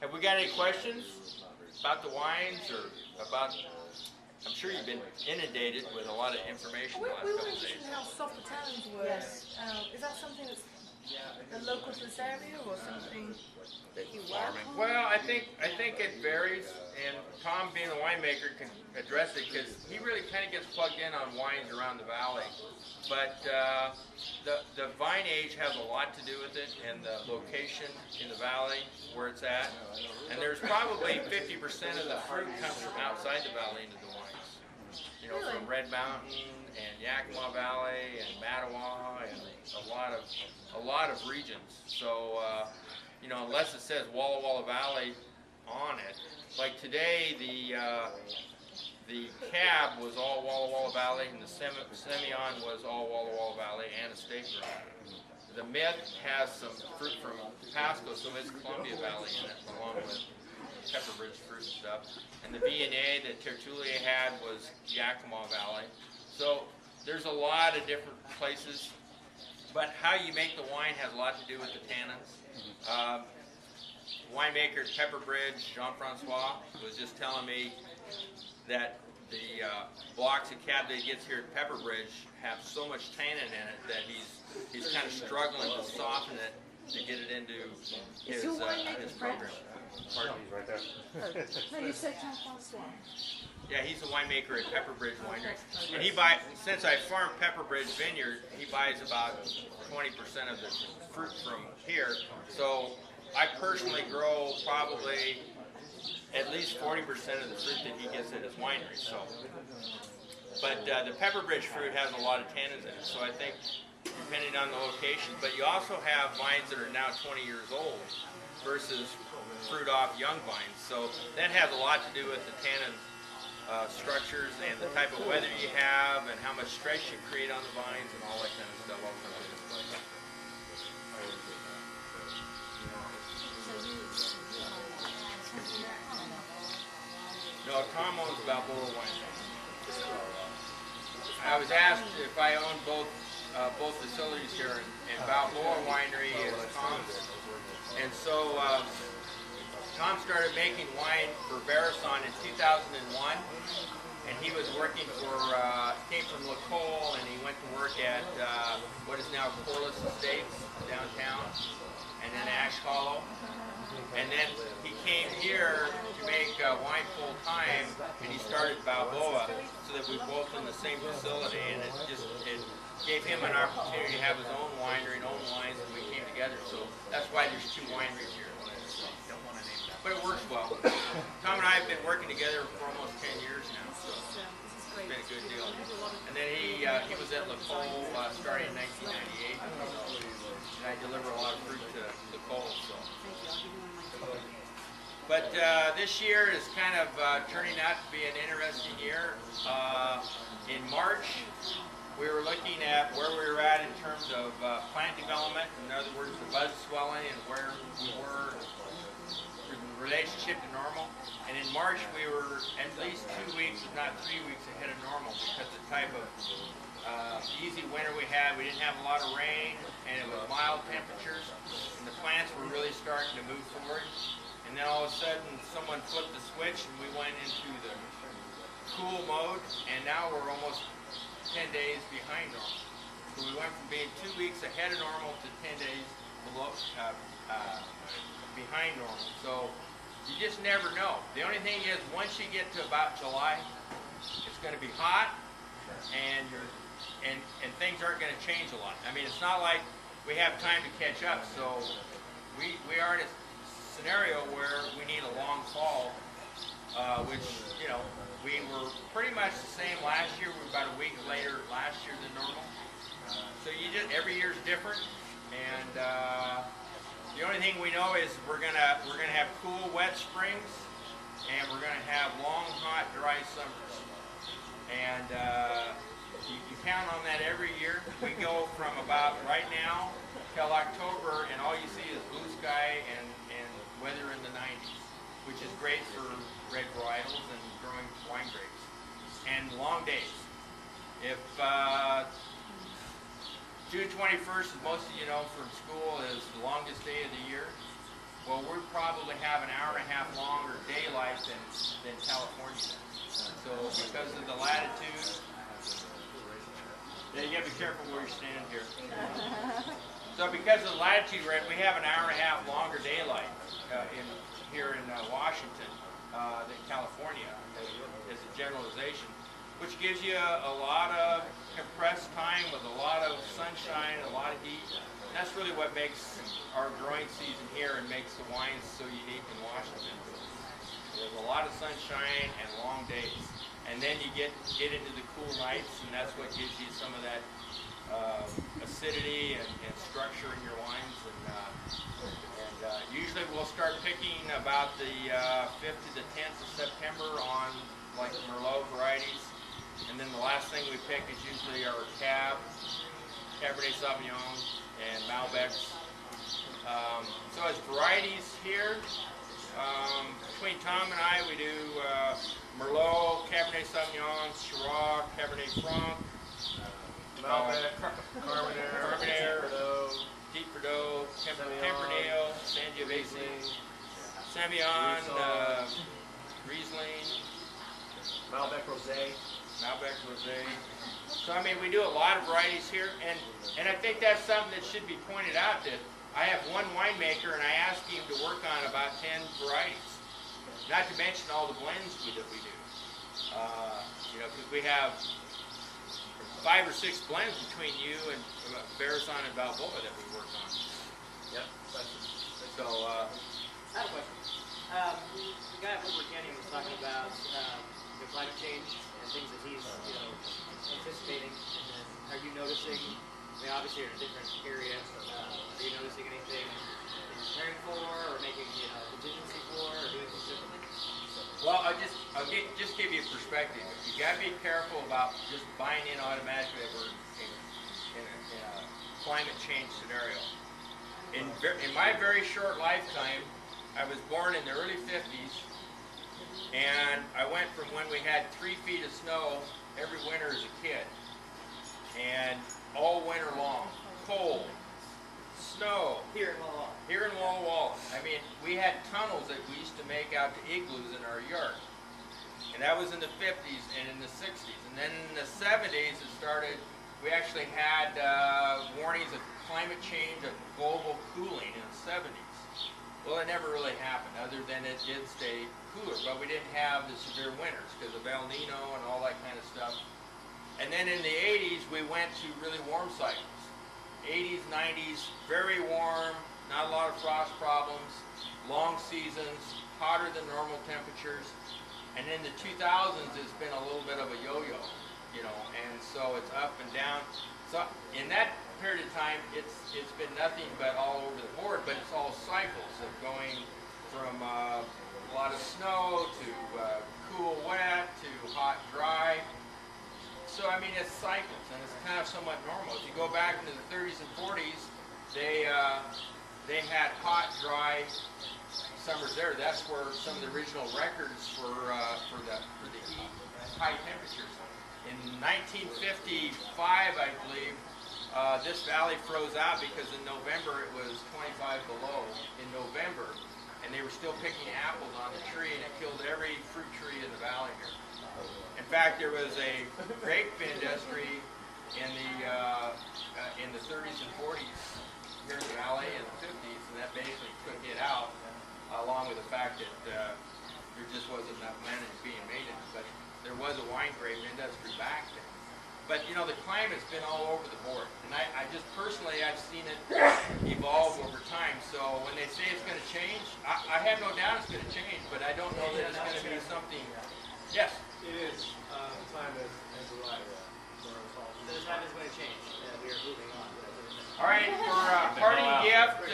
Have we got any questions about the wines or about? I'm sure you've been inundated with a lot of information the last We were couple of interested days. in how soft the tannins were. Yes. Is that something that's local to this area or something that you work Farming. on? Well, I think it varies, and Tom, being a winemaker, can address it because he really kind of gets plugged in on wines around the valley. But the vine age has a lot to do with it, and the location in the valley where it's at. And there's probably 50% of the fruit comes from outside the valley into the wines. You know, from Red Mountain and Yakima Valley and Mattawa and a lot of regions. So you know, unless it says Walla Walla Valley on it, like today the cab was all Walla Walla Valley, and the Semillon was all Walla Walla Valley and a state grown. The Myth has some fruit from Pasco, so it's Columbia Valley in it, along with Pepperbridge fruit and stuff. And the Viognier that Tertullier had was Yakima Valley. So there's a lot of different places, but how you make the wine has a lot to do with the tannins. Winemaker at Pepperbridge, Jean-Francois, was just telling me that the blocks of Cab that he gets here at Pepperbridge have so much tannin in it that he's kind of struggling to soften it to get it into his program. Pardon? He's right there. No, you said Jean-Francois. Yeah, he's a winemaker at Pepperbridge Winery, and since I farm Pepperbridge Vineyard, he buys about 20% of the fruit from here. So I personally grow probably at least 40% of the fruit that he gets at his winery. So, but the Pepperbridge fruit has a lot of tannins in it. So I think, depending on the location, but you also have vines that are now 20 years old versus fruit off young vines. So that has a lot to do with the tannin structures and the type of weather you have and how much stress you create on the vines and all that kind of stuff all comes into play. No, Tom owns Balboa Winery. I was asked if I owned both facilities here, and Balboa Winery is Tom's. And so Tom started making wine for Beresan in 2001, and he was working for, came from LaCole, and he went to work at what is now Corliss Estates downtown, and then Ash Hollow. And then he came here to make wine full time, and he started Balboa, so that we were both in the same facility, and it gave him an opportunity to have his own winery and own wines, and we came together. So that's why there's two wineries here. But it works well. Tom and I have been working together for almost 10 years now, so it's been a good deal. And then he was at LaCole starting in 1998, and I deliver a lot of fruit to LaCole. So. But this year is kind of turning out to be an interesting year. In March, we were looking at where we were at in terms of plant development, in other words, the bud swelling and where we were in relationship to normal. And in March, we were at least 2 weeks, if not 3 weeks ahead of normal because of the type of easy winter we had. We didn't have a lot of rain, and it was mild temperatures, and the plants were really starting to move forward. And then all of a sudden, someone flipped the switch, and we went into the cool mode, and now we're almost 10 days behind normal. So we went from being 2 weeks ahead of normal to 10 days below, behind normal. So you just never know. The only thing is, once you get to about July, it's going to be hot, and things aren't going to change a lot. I mean, it's not like we have time to catch up. So we are in a scenario where we need a long fall, which, you know, we were pretty much the same last year. We were about a week later last year than normal. So every year's different, and the only thing we know is we're gonna have cool, wet springs, and we're gonna have long, hot, dry summers. And you count on that every year. We go from about right now till October, and all you see is blue sky and weather in the 90s, which is great for red varietals and growing wine grapes. And long days. If June 21st, as most of you know from school, is the longest day of the year, Well, we probably have an hour and a half longer daylight than California does. So because of the latitude, yeah, you gotta be careful where you stand here. So because of the latitude, we have an hour and a half longer daylight here in Washington than California, as a generalization, which gives you a lot of compressed time with a lot of sunshine, a lot of heat. And that's really what makes our growing season here and makes the wines so unique in Washington. There's a lot of sunshine and long days. And then you get into the cool nights, and that's what gives you some of that acidity and structure in your wines. And usually we'll start picking about the 5th to the 10th of September on like Merlot varieties. And then the last thing we pick is usually our Cabernet Sauvignon and Malbecs. So as varieties here, between Tom and I, we do Merlot, Cabernet Sauvignon, Syrah, Cabernet Franc, Malbec, Carmenere, Deep Verdot, Tempranillo, Sangiovese, Semillon, Riesling, Malbec Rosé. So I mean, we do a lot of varieties here, and I think that's something that should be pointed out, that I have one winemaker and I ask him to work on about 10 varieties, not to mention all the blends that we do. You know, because we have 5 or 6 blends between you and Beresan and Balboa that we work on. Yep. So, I have a question. The guy at Woodward Canyon was talking about the climate change and things that he's, anticipating. And then, are you noticing? I mean, obviously you're in a different area. Are you noticing anything that you're preparing for, or making contingency for, or doing things differently? well, I'll just give you a perspective. You got to be careful about just buying in automatically that we're in a climate change scenario. In my very short lifetime, I was born in the early 50s, and I went from when we had 3 feet of snow every winter as a kid, and all winter long, cold, snow. Here in Walla Walla. Here in Walla Walla, I mean, we had tunnels that we used to make out to igloos in our yard. And that was in the 50s and in the 60s. And then in the 70s, it started, we actually had warnings of climate change, of global cooling in the 70s. Well, it never really happened, other than it did stay cooler. But we didn't have the severe winters because of El Nino and all that kind of stuff. And then in the 80s, we went to really warm cycles. 80s, 90s, very warm, not a lot of frost problems, long seasons, hotter than normal temperatures. And in the 2000s, it's been a little bit of a yo-yo, and so it's up and down. So in that period of time, it's been nothing but all over the board, but it's all cycles of going from a lot of snow to cool, wet, to hot, dry. So I mean, it's cycles, and it's kind of somewhat normal. If you go back into the 30s and 40s, they had hot, dry summers there. That's where some of the original records for the heat, high temperatures. In 1955, I believe, this valley froze out because in November it was 25 below in November, and they were still picking apples on the tree, and it killed every fruit tree in the valley here. In fact, there was a grape industry in the 30s and 40s here in the valley in the 50s, and that basically took it out, along with the fact that there just wasn't enough money being made in it. But there was a wine grape industry back then. But the climate's been all over the board, and I just personally, I've seen it evolve over time. So when they say it's going to change, I have no doubt it's going to change, but I don't know that it's going to be something. Yes. It is. The time has arrived for us all. So the time is going to change. We are moving on. All right, for parting gift,